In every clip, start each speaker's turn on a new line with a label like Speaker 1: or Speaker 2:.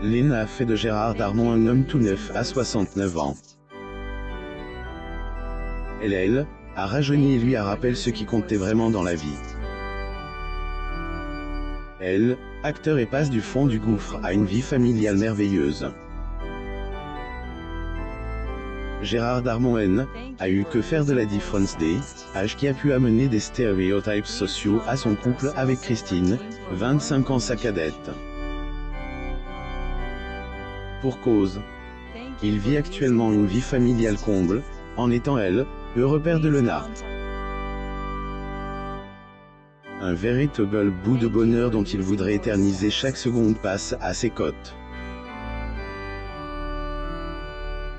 Speaker 1: Léna a fait de Gérard Darmon un homme tout neuf à 69 ans. Elle, a rajeuni et lui a rappelé ce qui comptait vraiment dans la vie. Elle, acteur et passe du fond du gouffre à une vie familiale merveilleuse. Gérard Darmon a eu que faire de la Difference Day, âge qui a pu amener des stéréotypes sociaux à son couple avec Christine, 25 ans sa cadette. Pour cause, il vit actuellement une vie familiale comble, en étant heureux père de Léna. Un véritable bout de bonheur dont il voudrait éterniser chaque seconde passe à ses côtes.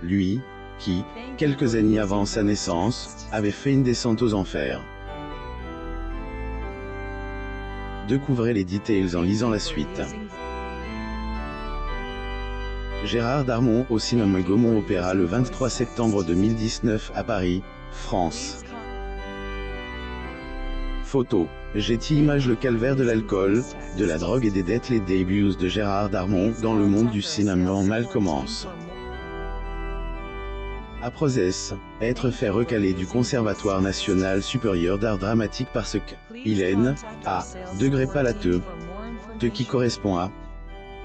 Speaker 1: Lui, qui, quelques années avant sa naissance, avait fait une descente aux enfers. Découvrez les details en lisant la suite. Gérard Darmon au cinéma Gaumont Opéra le 23 septembre 2019 à Paris, France. Photo. Getty Images. Le calvaire de l'alcool, de la drogue et des dettes. Les débuts de Gérard Darmon dans le monde du cinéma en mal commence. Après être fait recaler du Conservatoire national supérieur d'art dramatique parce qu'il a degré palateux, qui correspond à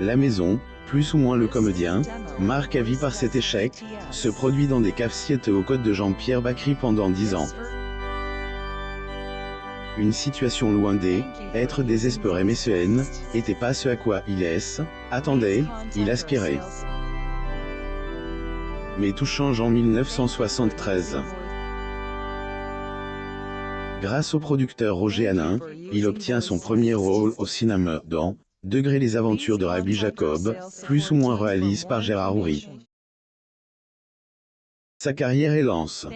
Speaker 1: la maison, plus ou moins le comédien, marque à vie par cet échec, se produit dans des cafetiètes aux côtes de Jean-Pierre Bacry pendant 10 ans. Une situation loin d'être désespérée, mais ce n'était pas ce à quoi il attendait, il aspirait. Mais tout change en 1973. Grâce au producteur Roger Hanin, il obtient son premier rôle au cinéma dans Les aventures de Rabbi Jacob, plus ou moins réalisé par Gérard Houry. Sa carrière est lance.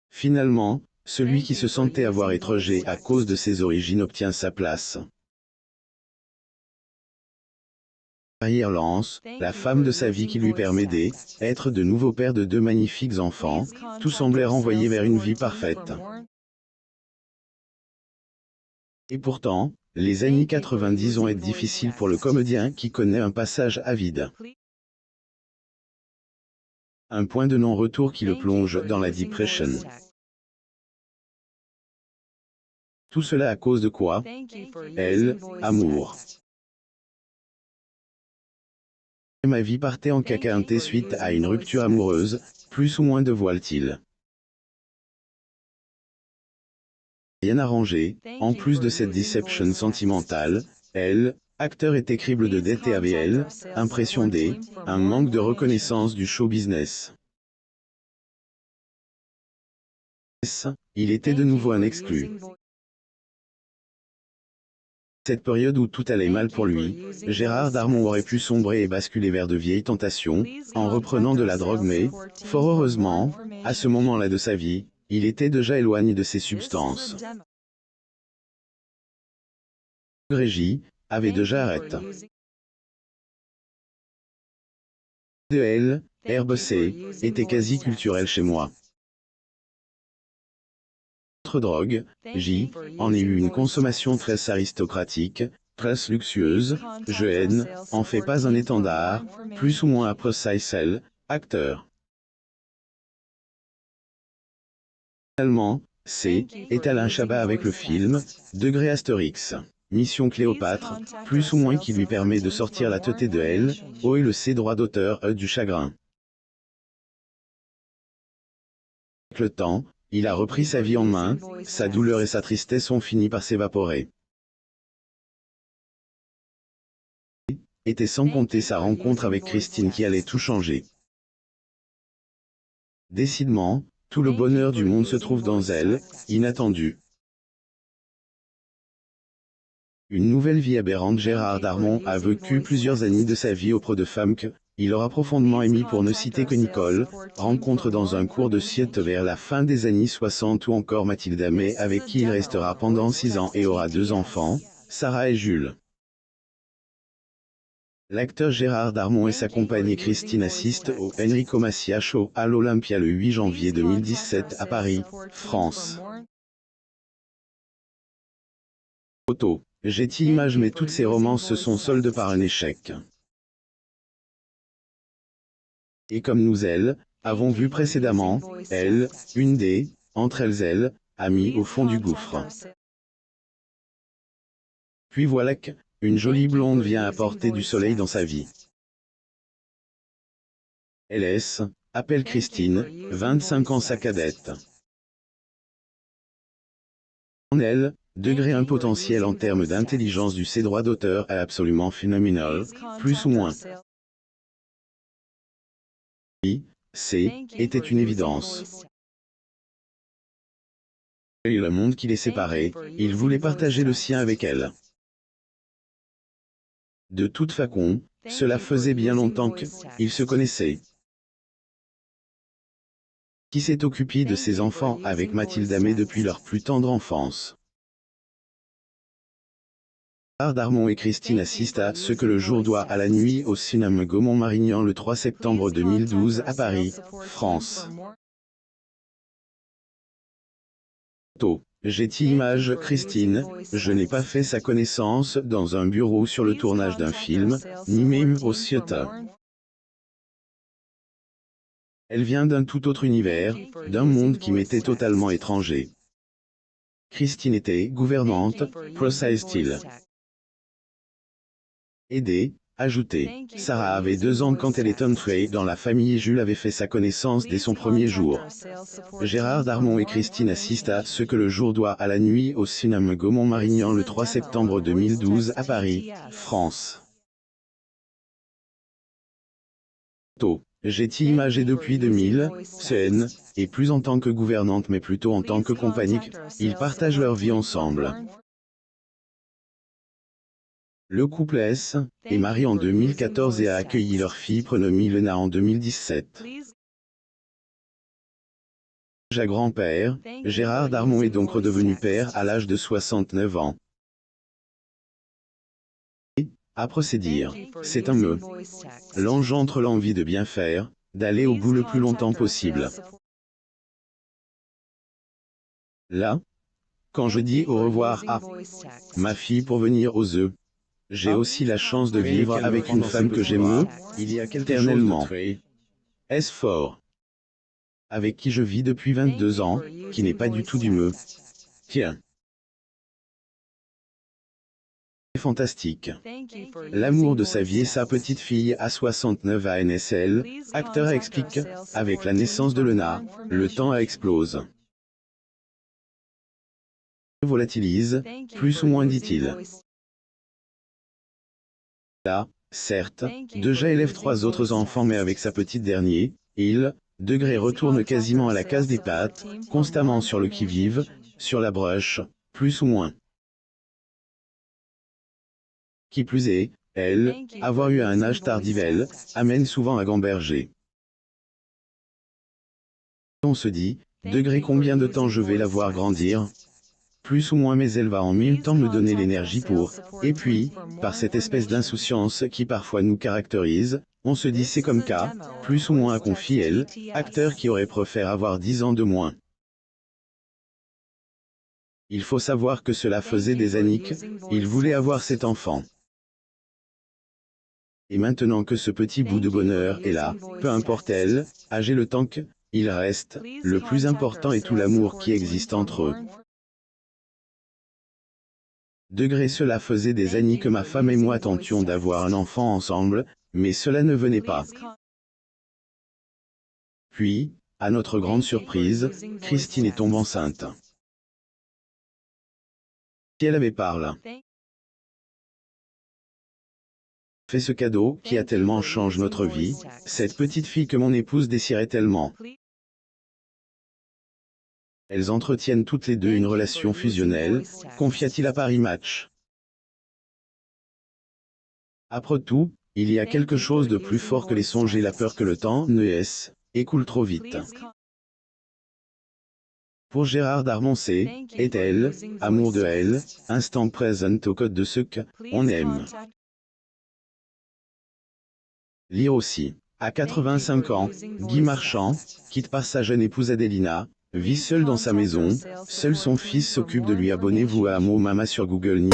Speaker 1: Finalement, celui qui se sentait avoir été rejeté à cause de ses origines obtient sa place. Carrière lance, la femme de sa vie qui lui permet d'être de nouveau père de 2 magnifiques enfants, tout semblait renvoyer vers une vie parfaite. Et pourtant, les années 90 ont été difficiles pour le comédien qui connaît un passage à vide. Un point de non-retour qui le plonge dans la dépression. Tout cela à cause de quoi? Amour. Ma vie partait en cacahuète suite à une rupture amoureuse, plus ou moins de voile-t-il. Rien arrangé, en plus de cette déception sentimentale, acteur est écrible de dette et avait impression un manque de reconnaissance du show business. Il était de nouveau un exclu. Cette période où tout allait mal pour lui, Gérard Darmon aurait pu sombrer et basculer vers de vieilles tentations, en reprenant de la drogue, mais, fort heureusement, à ce moment-là de sa vie, il était déjà éloigné de ces substances. Régie avait déjà arrêté. RBC, était quasi culturel chez moi. Autre drogue, en ai eu une consommation très aristocratique, très luxueuse, je en fais pas un étendard, plus ou moins après Seyssel, acteur. Finalement, est Alain Chabat avec le film, Astérix. Mission Cléopâtre, plus ou moins qui lui permet de sortir la teuté de et le droit d'auteur du chagrin. Avec le temps, il a repris sa vie en main, sa douleur et sa tristesse ont fini par s'évaporer. Était sans compter sa rencontre avec Christine qui allait tout changer. Décidément, tout le bonheur du monde se trouve dans elle, inattendu. Une nouvelle vie aberrante. Gérard Darmon a vécu plusieurs années de sa vie auprès de femmes qu'il aura profondément aimées, pour ne citer que Nicole, rencontre dans un cours de siète vers la fin des années 60, ou encore Mathilda May avec qui il restera pendant 6 ans et aura 2 enfants, Sarah et Jules. L'acteur Gérard Darmon et sa compagne Christine assistent au Enrico Macias Show à l'Olympia le 8 janvier 2017 à Paris, France. Photo. Getty Images, mais toutes ces romances se sont soldées par un échec. Et comme nous avons vu précédemment, une des, entre elles, a mis au fond du gouffre. Puis voilà qu'une jolie blonde vient apporter du soleil dans sa vie. LS, appelle Christine, 25 ans, sa cadette. En elle, degré un potentiel en termes d'intelligence du ses droits d'auteur est absolument phénoménal, plus ou moins. Oui, était une évidence. Et le monde qui les séparait, il voulait partager le sien avec elle. De toute façon, cela faisait bien longtemps qu'ils se connaissaient. Qui s'est occupé de ses enfants avec Mathilda May depuis leur plus tendre enfance. Gérard Darmon et Christine assistent à Ce que le jour doit à la nuit au cinéma Gaumont-Marignan le 3 septembre 2012 à Paris, France. Getty Images. Christine, je n'ai pas fait sa connaissance dans un bureau sur le tournage d'un film, ni même au theater. Elle vient d'un tout autre univers, d'un monde qui m'était totalement étranger. Christine était gouvernante, précise-t-il. Aidée, ajouté. Sarah avait 2 ans quand elle est entrée dans la famille et Jules avait fait sa connaissance dès son premier jour. Gérard Darmon et Christine assistent à Ce que le jour doit à la nuit au cinéma Gaumont-Marignan le 3 septembre 2012 à Paris, France. Getty Images et depuis 2000, et plus en tant que gouvernante mais plutôt en tant que compagnie, ils partagent leur vie ensemble. Le couple est marié en 2014 et a accueilli leur fille prénommée Lena en 2017. Déjà grand-père, Gérard Darmon est donc redevenu père à l'âge de 69 ans. Et, à procédure, c'est un me. L'engendre l'envie de bien faire, d'aller au bout le plus longtemps possible. Là, quand je dis au revoir à ma fille pour venir aux œufs, j'ai aussi la chance de vivre avec une femme que j'aime éternellement. Est-ce fort? Avec qui je vis depuis 22 ans, qui n'est pas du tout du me. Tiens. C'est fantastique. L'amour de sa vie et sa petite fille à 69 à NSL, acteur explique, avec la naissance de Lena, le temps explose. Volatilise, plus ou moins dit-il. Là, certes, déjà élève 3 autres enfants mais avec sa petite dernier, il, retourne quasiment à la case des pattes, constamment sur le qui-vive, sur la brèche, plus ou moins. Qui plus est, avoir eu à un âge tardif amène souvent à gamberger. On se dit, combien de temps je vais la voir grandir? Plus ou moins mais elle va en même temps me donner l'énergie pour, et puis, par cette espèce d'insouciance qui parfois nous caractérise, on se dit c'est comme cas, plus ou moins à confier acteur qui aurait préféré avoir 10 ans de moins. Il faut savoir que cela faisait des années qu'il voulait avoir cet enfant. Et maintenant que ce petit bout de bonheur est là, peu importe âgé le temps qu'il reste, le plus important est tout l'amour qui existe entre eux. Cela faisait des années que ma femme et moi tentions d'avoir un enfant ensemble, mais cela ne venait pas. Puis, à notre grande surprise, Christine est tombée enceinte. Si elle avait parlé. Fait ce cadeau qui a tellement changé notre vie, cette petite fille que mon épouse désirait tellement. Elles entretiennent toutes les deux une relation fusionnelle, confia-t-il à Paris Match. Après tout, il y a quelque chose de plus fort que les songes et la peur que le temps ne écoule trop vite. Pour Gérard Darmon est elle, amour de elle, instant présent au code de ce qu'on aime. Lire aussi. À 85 ans, Guy Marchand quitte par sa jeune épouse Adélina, Vit seul dans sa maison, seul son fils s'occupe de lui. Abonnez-vous à Amo Mama sur Google News.